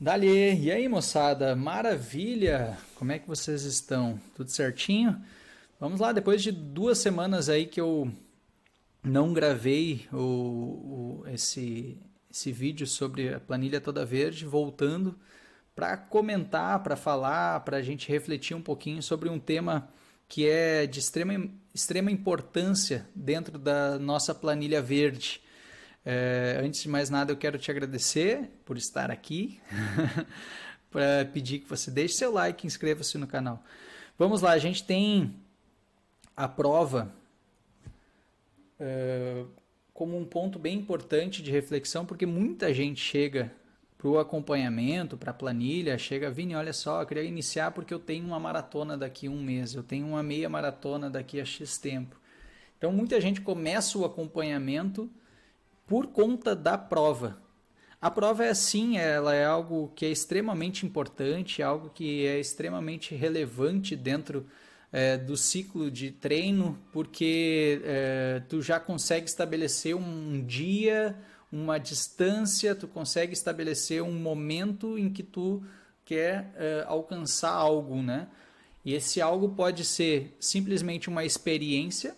Dali, e aí moçada, maravilha! Como é que vocês estão? Tudo certinho? Vamos lá, depois de 2 semanas aí que eu não gravei esse vídeo sobre a planilha toda verde, voltando para comentar, para falar, para a gente refletir um pouquinho sobre um tema que é de extrema importância dentro da nossa planilha verde. Antes de mais nada, eu quero te agradecer por estar aqui, para pedir que você deixe seu like e inscreva-se no canal. Vamos lá, a gente tem a prova como um ponto bem importante de reflexão, porque muita gente chega para o acompanhamento, para a planilha, chega, Vini, olha só, eu queria iniciar porque eu tenho uma maratona daqui a um mês, eu tenho uma meia maratona daqui a X tempo. Então muita gente começa o acompanhamento por conta da prova. A prova é assim, ela é algo que é extremamente importante, algo que é extremamente relevante dentro do ciclo de treino, porque tu já consegue estabelecer um dia, uma distância, tu consegue estabelecer um momento em que tu quer alcançar algo, né? E esse algo pode ser simplesmente uma experiência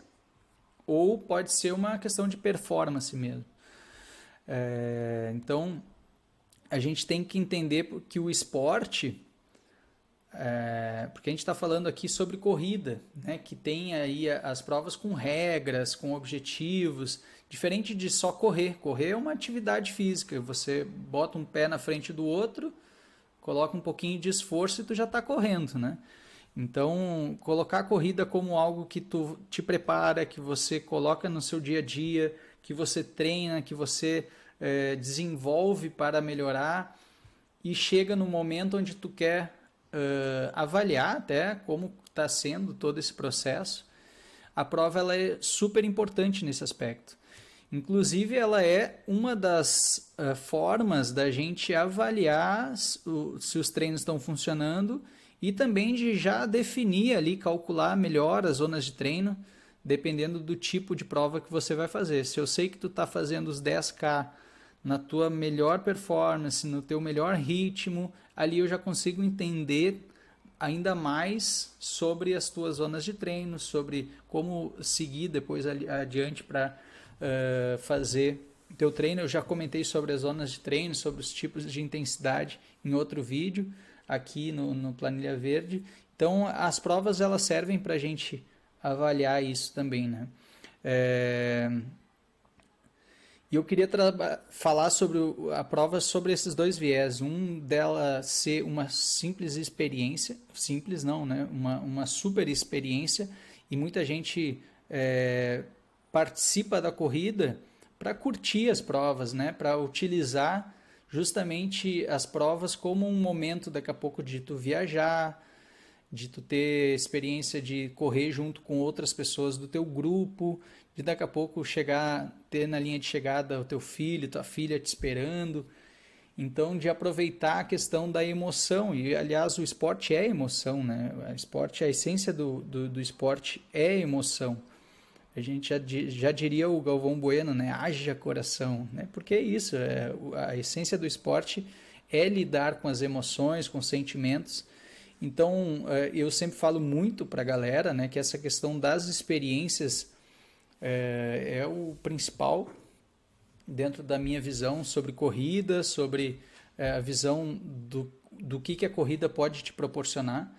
ou pode ser uma questão de performance mesmo. Então, a gente tem que entender que o esporte, porque a gente está falando aqui sobre corrida, né, que tem aí as provas com regras, com objetivos, diferente de só correr. Correr é uma atividade física, você bota um pé na frente do outro, coloca um pouquinho de esforço e tu já está correndo, né? Então, colocar a corrida como algo que tu te prepara, que você coloca no seu dia a dia, que você treina, que você desenvolve para melhorar e chega no momento onde tu quer avaliar até como está sendo todo esse processo. A prova ela é super importante nesse aspecto. Inclusive, ela é uma das formas da gente avaliar se os treinos estão funcionando e também de já definir ali, calcular melhor as zonas de treino, dependendo do tipo de prova que você vai fazer. Se eu sei que tu está fazendo os 10K na tua melhor performance, no teu melhor ritmo, ali eu já consigo entender ainda mais sobre as tuas zonas de treino, sobre como seguir depois adiante para fazer teu treino. Eu já comentei sobre as zonas de treino, sobre os tipos de intensidade em outro vídeo aqui no Planilha Verde. Então as provas elas servem para a gente avaliar isso também, né? E eu queria falar sobre a prova sobre esses dois viés. Um dela ser uma simples experiência, simples não, né? Uma super experiência, e muita gente participa da corrida para curtir as provas, né? Para utilizar justamente as provas como um momento daqui a pouco de tu viajar, de tu ter experiência de correr junto com outras pessoas do teu grupo, de daqui a pouco chegar, ter na linha de chegada o teu filho, tua filha te esperando. Então, de aproveitar a questão da emoção, e aliás o esporte é emoção, né? O esporte, a essência do esporte é emoção. A gente já diria o Galvão Bueno, né? Haja coração, né? Porque é isso, a essência do esporte é lidar com as emoções, com os sentimentos. Então, eu sempre falo muito para a galera, né, que essa questão das experiências é o principal dentro da minha visão sobre corrida, sobre a visão do que a corrida pode te proporcionar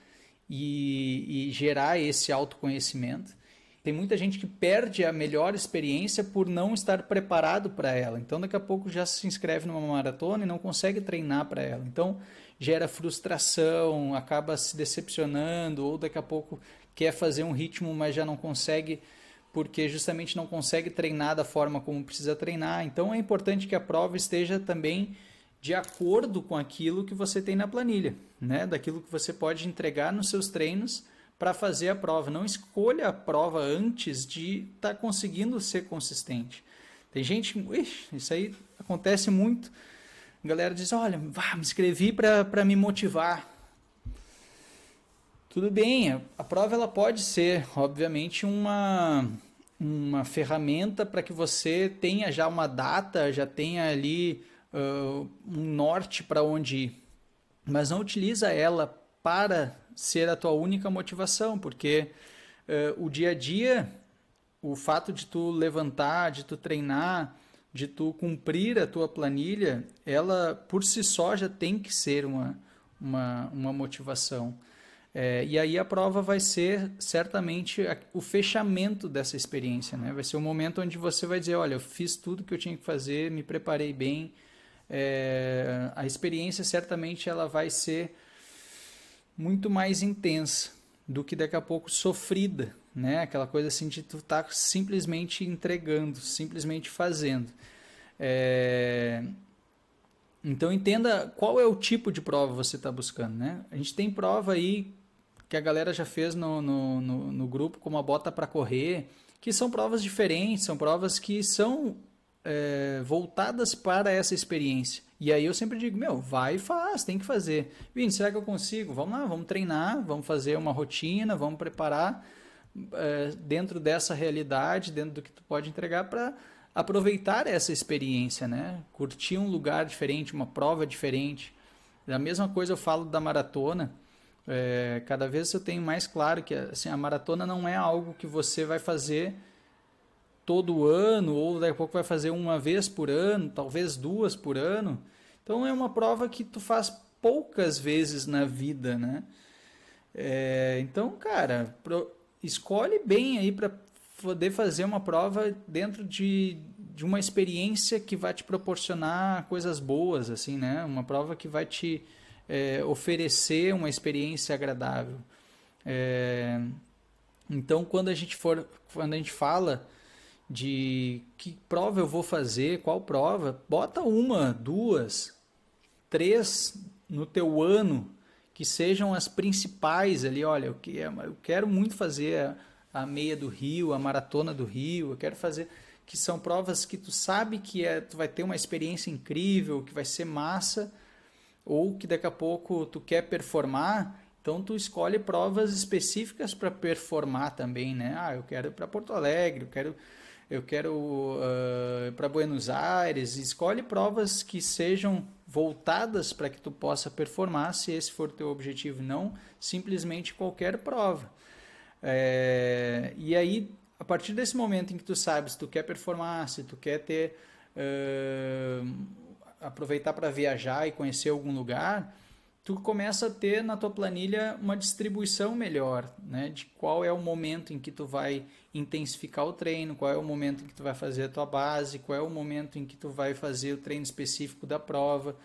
e gerar esse autoconhecimento. Tem muita gente que perde a melhor experiência por não estar preparado para ela. Então, daqui a pouco já se inscreve numa maratona e não consegue treinar para ela. Então, gera frustração, acaba se decepcionando, ou daqui a pouco quer fazer um ritmo, mas já não consegue, porque justamente não consegue treinar da forma como precisa treinar. Então, é importante que a prova esteja também de acordo com aquilo que você tem na planilha, né? Daquilo que você pode entregar nos seus treinos para fazer a prova. Não escolha a prova antes de estar conseguindo ser consistente. Tem gente, isso aí acontece muito. A galera diz, olha, me inscrevi para me motivar. Tudo bem, a prova ela pode ser, obviamente, uma ferramenta para que você tenha já uma data, já tenha ali um norte para onde ir. mas não utiliza ela para ser a tua única motivação, porque o dia a dia, o fato de tu levantar, de tu treinar, de tu cumprir a tua planilha, ela por si só já tem que ser uma motivação. E aí a prova vai ser certamente o fechamento dessa experiência, né? Vai ser o momento onde você vai dizer, olha, eu fiz tudo que eu tinha que fazer, me preparei bem. A experiência certamente ela vai ser muito mais intensa do que daqui a pouco sofrida, né? Aquela coisa assim de tu tá simplesmente entregando, simplesmente fazendo. Então entenda qual é o tipo de prova você está buscando, né? A gente tem prova aí que a galera já fez no grupo, como a bota para correr, que são provas diferentes, são provas que são voltadas para essa experiência. E aí eu sempre digo, meu, vai e faz, tem que fazer. Vini, será que eu consigo? Vamos lá, vamos treinar, vamos fazer uma rotina, vamos preparar dentro dessa realidade, dentro do que tu pode entregar para aproveitar essa experiência, né? Curtir um lugar diferente, uma prova diferente. Da mesma coisa eu falo da maratona. Cada vez eu tenho mais claro que assim, a maratona não é algo que você vai fazer todo ano, ou daqui a pouco vai fazer uma vez por ano, talvez duas por ano. Então é uma prova que tu faz poucas vezes na vida, né? Então, cara, escolhe bem aí para poder fazer uma prova dentro de uma experiência que vai te proporcionar coisas boas, assim, né? Uma prova que vai te oferecer uma experiência agradável. Então, quando a gente fala de que prova eu vou fazer, qual prova, bota uma, duas, três no teu ano que sejam as principais ali. Olha, eu quero muito fazer a meia do Rio, a maratona do Rio, eu quero fazer, que são provas que tu sabe que tu vai ter uma experiência incrível, que vai ser massa, ou que daqui a pouco tu quer performar. Então tu escolhe provas específicas para performar também, né? Eu quero ir para Porto Alegre, eu quero para Buenos Aires. Escolhe provas que sejam voltadas para que tu possa performar, se esse for o teu objetivo, não simplesmente qualquer prova. E aí, a partir desse momento em que tu sabes se tu quer performar, se tu quer ter aproveitar para viajar e conhecer algum lugar, tu começa a ter na tua planilha uma distribuição melhor, né, de qual é o momento em que tu vai intensificar o treino, qual é o momento em que tu vai fazer a tua base, qual é o momento em que tu vai fazer o treino específico da prova.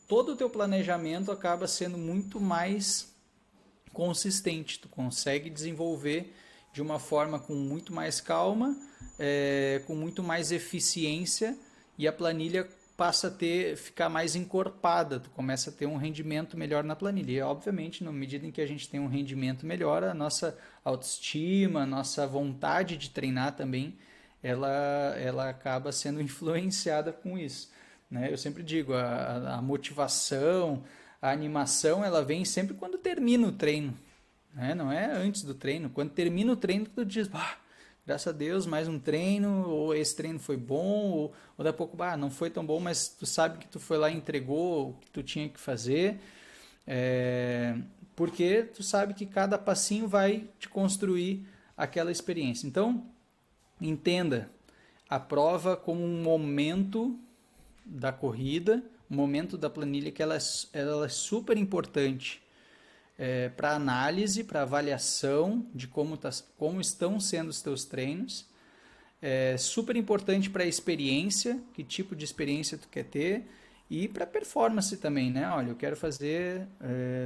Todo o teu planejamento acaba sendo muito mais consistente, tu consegue desenvolver de uma forma com muito mais calma, com muito mais eficiência, e a planilha passa a ficar mais encorpada, tu começa a ter um rendimento melhor na planilha. E, obviamente, na medida em que a gente tem um rendimento melhor, a nossa autoestima, a nossa vontade de treinar também, ela acaba sendo influenciada com isso, né? Eu sempre digo, a motivação, a animação, ela vem sempre quando termina o treino, né? Não é antes do treino. Quando termina o treino, tu diz, graças a Deus, mais um treino, ou esse treino foi bom, ou daqui a pouco, não foi tão bom, mas tu sabe que tu foi lá e entregou o que tu tinha que fazer, porque tu sabe que cada passinho vai te construir aquela experiência. Então, entenda a prova como um momento da corrida, um momento da planilha que ela é super importante para análise, para avaliação de como estão sendo os teus treinos. Super importante para a experiência, que tipo de experiência tu quer ter, e para performance também, né? Olha, eu quero fazer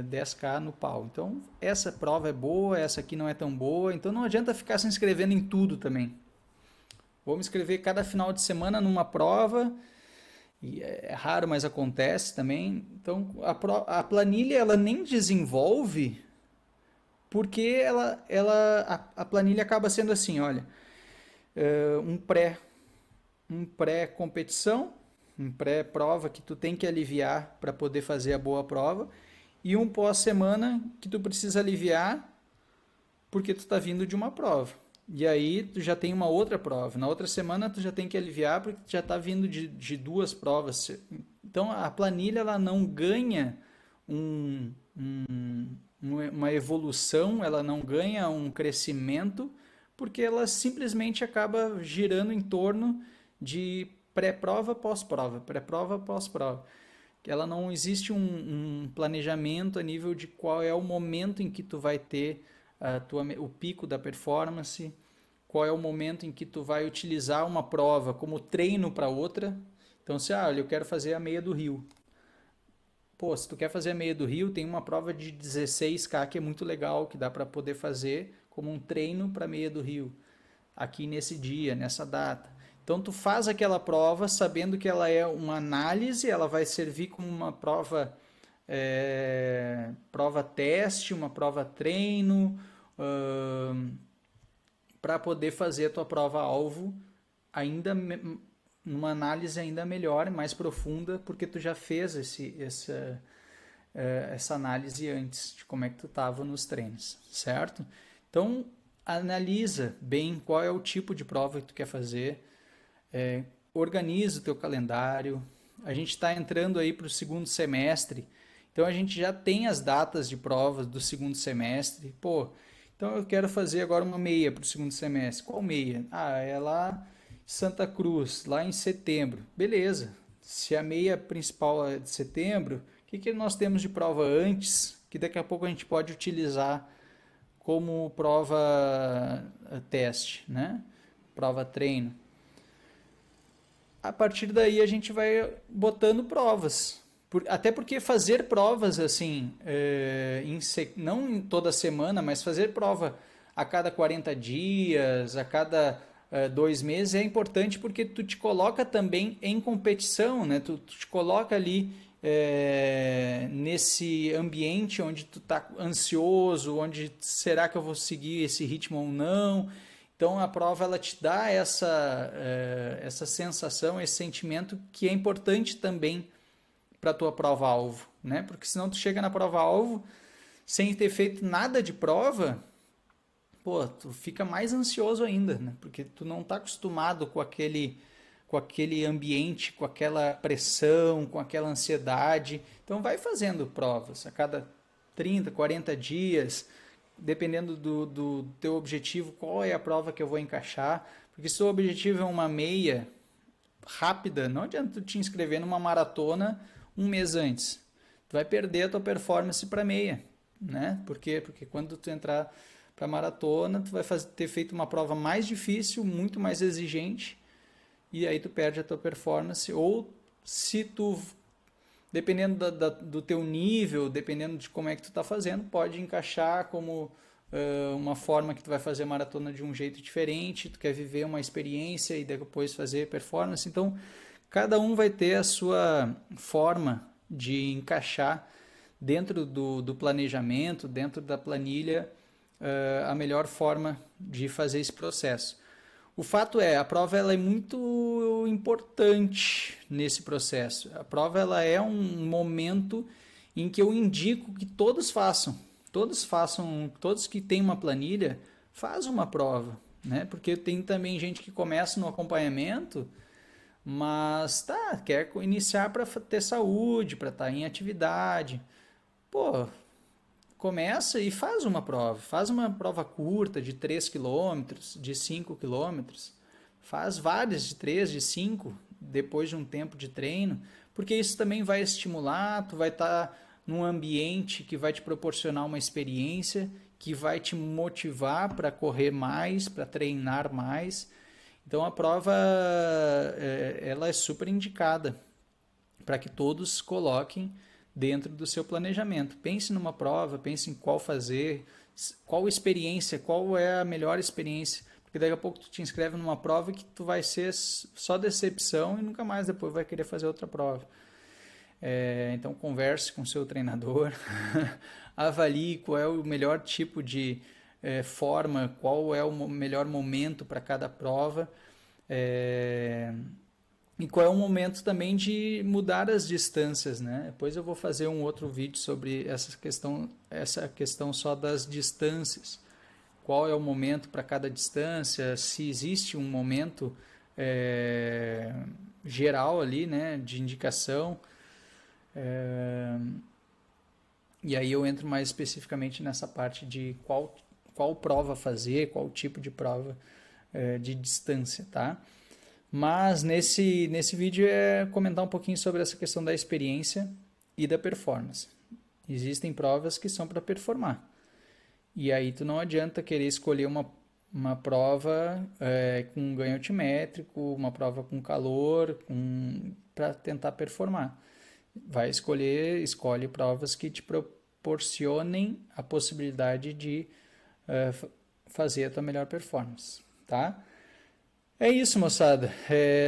10K no pau. Então, essa prova é boa, essa aqui não é tão boa, então não adianta ficar se inscrevendo em tudo também. Vou me inscrever cada final de semana numa prova, e é raro, mas acontece também. Então, a planilha ela nem desenvolve porque a planilha acaba sendo assim, olha, um pré-competição, um pré-prova que tu tem que aliviar para poder fazer a boa prova, e um pós-semana que tu precisa aliviar porque tu está vindo de uma prova. E aí tu já tem uma outra prova. Na outra semana tu já tem que aliviar porque tu já está vindo de duas provas. Então a planilha ela não ganha uma evolução, ela não ganha um crescimento, porque ela simplesmente acaba girando em torno de pré-prova, pós-prova, pré-prova, pós-prova. Ela não existe um planejamento a nível de qual é o momento em que tu vai ter o pico da performance, qual é o momento em que tu vai utilizar uma prova como treino para outra. Então, se olha, eu quero fazer a meia do Rio. Pô, se tu quer fazer a meia do Rio, tem uma prova de 16K que é muito legal, que dá para poder fazer como um treino para a meia do Rio, aqui nesse dia, nessa data. Então tu faz aquela prova sabendo que ela é uma análise, ela vai servir como uma prova, prova teste, uma prova treino, para poder fazer a tua prova-alvo ainda numa análise ainda melhor, mais profunda, porque tu já fez essa análise antes de como é que tu estava nos treinos, certo? Então, analisa bem qual é o tipo de prova que tu quer fazer, organiza o teu calendário. A gente está entrando aí para o segundo semestre, então a gente já tem as datas de provas do segundo semestre. Pô, então eu quero fazer agora uma meia para o segundo semestre. Qual meia? Ah, é lá Santa Cruz, lá em setembro. Beleza. Se a meia principal é de setembro, o que nós temos de prova antes, que daqui a pouco a gente pode utilizar como prova teste, né? Prova treino. A partir daí a gente vai botando provas. Até porque fazer provas assim, não em toda semana, mas fazer prova a cada 40 dias, a cada 2 meses é importante, porque tu te coloca também em competição, né? Tu te coloca ali nesse ambiente onde tu tá ansioso, onde será que eu vou seguir esse ritmo ou não. Então a prova ela te dá essa sensação, esse sentimento que é importante também para a tua prova-alvo, né? Porque senão tu chega na prova-alvo sem ter feito nada de prova, pô, tu fica mais ansioso ainda, né? Porque tu não está acostumado com aquele ambiente, com aquela pressão, com aquela ansiedade. Então vai fazendo provas a cada 30, 40 dias, dependendo do teu objetivo, qual é a prova que eu vou encaixar. Porque se o objetivo é uma meia rápida, não adianta tu te inscrever numa maratona um mês antes. Tu vai perder a tua performance para meia, né? Por quê? Porque quando tu entrar para maratona, tu vai ter feito uma prova mais difícil, muito mais exigente, e aí tu perde a tua performance. Ou se tu, dependendo do teu nível, dependendo de como é que tu está fazendo, pode encaixar como uma forma que tu vai fazer maratona de um jeito diferente, tu quer viver uma experiência e depois fazer performance. Então, cada um vai ter a sua forma de encaixar dentro do planejamento, dentro da planilha, a melhor forma de fazer esse processo. O fato é, a prova ela é muito importante nesse processo. A prova ela é um momento em que eu indico que todos façam, todos que têm uma planilha, faz uma prova, né? Porque tem também gente que começa no acompanhamento, mas quer iniciar para ter saúde, para estar em atividade. Pô, começa e faz uma prova curta de 3 quilômetros, de 5 quilômetros, faz várias de 3, de 5, depois de um tempo de treino, porque isso também vai estimular, tu vai estar num ambiente que vai te proporcionar uma experiência, que vai te motivar para correr mais, para treinar mais. Então a prova ela é super indicada para que todos coloquem dentro do seu planejamento. Pense numa prova, pense em qual fazer, qual experiência, qual é a melhor experiência, porque daqui a pouco tu te inscreve numa prova que tu vai ser só decepção e nunca mais depois vai querer fazer outra prova. Então converse com o seu treinador, avalie qual é o melhor tipo de forma, qual é o melhor momento para cada prova, e qual é o momento também de mudar as distâncias, né? Depois eu vou fazer um outro vídeo sobre essa questão só das distâncias. Qual é o momento para cada distância, se existe um momento geral ali, né, de indicação. E aí eu entro mais especificamente nessa parte de qual prova fazer, qual tipo de prova de distância, tá? Mas nesse vídeo é comentar um pouquinho sobre essa questão da experiência e da performance. Existem provas que são para performar. E aí tu não adianta querer escolher uma prova com ganho altimétrico, uma prova com calor, para tentar performar. Escolhe provas que te proporcionem a possibilidade de fazer a tua melhor performance, tá? É isso, moçada.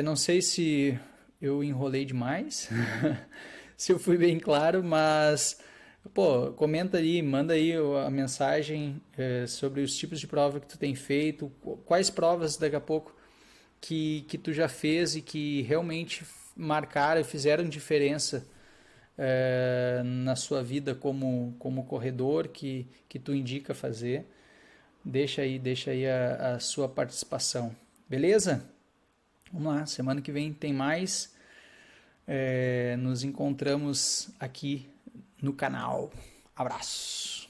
Não sei se eu enrolei demais, se eu fui bem claro, mas pô, comenta aí, manda aí a mensagem sobre os tipos de prova que tu tem feito, quais provas daqui a pouco que tu já fez e que realmente marcaram e fizeram diferença na sua vida como corredor que tu indica fazer. Deixa aí a sua participação. Beleza? Vamos lá, semana que vem tem mais. Nos encontramos aqui no canal. Abraço!